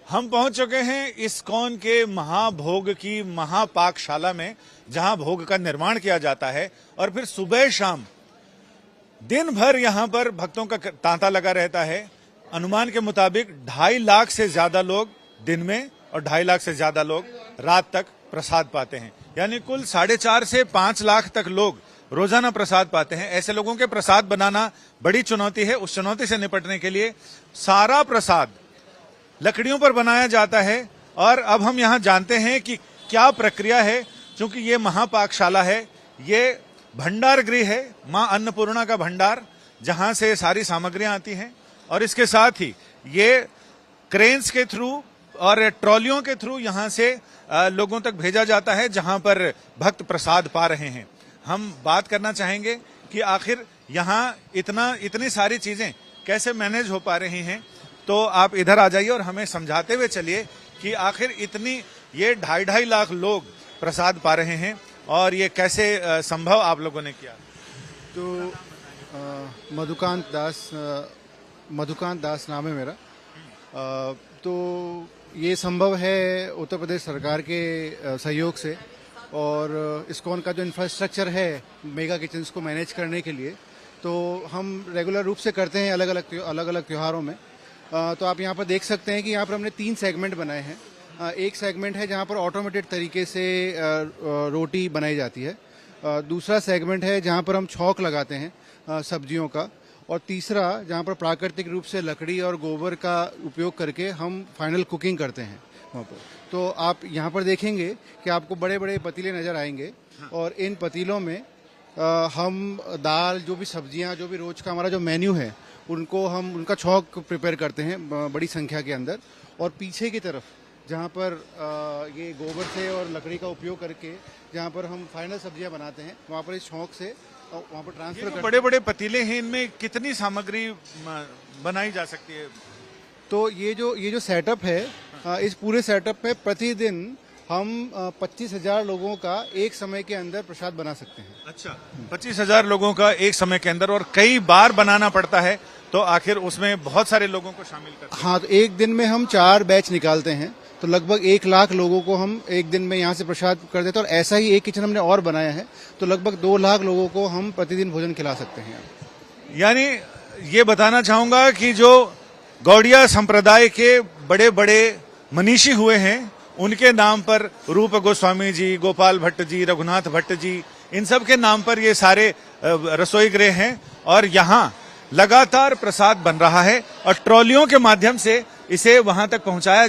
हम पहुंच चुके हैं इस्कॉन के महाभोग की महापाकशाला में, जहां भोग का निर्माण किया जाता है और फिर सुबह शाम दिन भर यहां पर भक्तों का तांता लगा रहता है। अनुमान के मुताबिक 2.5 लाख से ज्यादा लोग दिन में और 2.5 लाख से ज्यादा लोग रात तक प्रसाद पाते हैं, यानी कुल 4.5 से 5 लाख तक लोग रोजाना प्रसाद पाते हैं। ऐसे लोगों के प्रसाद बनाना बड़ी चुनौती है। उस चुनौती से निपटने के लिए सारा प्रसाद लकड़ियों पर बनाया जाता है और अब हम यहां जानते हैं कि क्या प्रक्रिया है। क्योंकि ये महापाकशाला है, ये भंडार गृह है, मां अन्नपूर्णा का भंडार, जहां से सारी सामग्रियां आती हैं और इसके साथ ही ये क्रेन्स के थ्रू और ट्रॉलियों के थ्रू यहां से लोगों तक भेजा जाता है, जहां पर भक्त प्रसाद पा रहे हैं। हम बात करना चाहेंगे कि आखिर यहां इतनी सारी चीजें कैसे मैनेज हो पा रही हैं। तो आप इधर आ जाइए और हमें समझाते हुए चलिए कि आखिर ये 2.5 लाख लोग प्रसाद पा रहे हैं और ये कैसे संभव आप लोगों ने किया। तो मधुकांत दास नाम है मेरा। तो ये संभव है उत्तर प्रदेश सरकार के सहयोग से, और इस्कॉन का जो इंफ्रास्ट्रक्चर है मेगा किचन्स को मैनेज करने के लिए, तो हम रेगुलर रूप से करते हैं अलग अलग त्योहारों में। तो आप यहाँ पर देख सकते हैं कि यहाँ पर हमने 3 सेगमेंट बनाए हैं। एक सेगमेंट है जहाँ पर ऑटोमेटेड तरीके से रोटी बनाई जाती है। दूसरा सेगमेंट है जहाँ पर हम छौंक लगाते हैं सब्जियों का, और तीसरा जहाँ पर प्राकृतिक रूप से लकड़ी और गोबर का उपयोग करके हम फाइनल कुकिंग करते हैं वहाँ पर। तो आप यहाँ पर देखेंगे कि आपको बड़े बड़े पतीले नज़र आएंगे, और इन पतीलों में हम दाल, जो भी सब्जियाँ, जो भी रोज का हमारा जो मेन्यू है, उनका छौंक प्रिपेयर करते हैं बड़ी संख्या के अंदर। और पीछे की तरफ जहाँ पर ये गोबर से और लकड़ी का उपयोग करके जहाँ पर हम फाइनल सब्जियाँ बनाते हैं, वहाँ पर इस छौंक से वहाँ पर ट्रांसफर करते हैं। बड़े बड़े पतीले हैं, इनमें कितनी सामग्री बनाई जा सकती है? तो ये जो सेटअप है, इस पूरे सेटअप में प्रतिदिन हम 25,000 लोगों का एक समय के अंदर प्रसाद बना सकते हैं। अच्छा, 25,000 लोगों का एक समय के अंदर, और कई बार बनाना पड़ता है, तो आखिर उसमें बहुत सारे लोगों को शामिल करते हैं। हाँ, तो एक दिन में हम 4 बैच निकालते हैं, तो लगभग 1 लाख लोगों को हम एक दिन में यहाँ से प्रसाद कर देते हैं। और ऐसा ही एक किचन हमने और बनाया है, तो लगभग 2 लाख लोगों को हम प्रतिदिन भोजन खिला सकते हैं। यानी ये बताना चाहूंगा कि जो गौड़िया संप्रदाय के बड़े बड़े मनीषी हुए हैं, उनके नाम पर रूप गोस्वामी जी, गोपाल भट्ट जी, रघुनाथ भट्ट जी, इन सब के नाम पर ये सारे रसोई गृह हैं, और यहाँ लगातार प्रसाद बन रहा है और ट्रॉलियों के माध्यम से इसे वहां तक पहुंचाया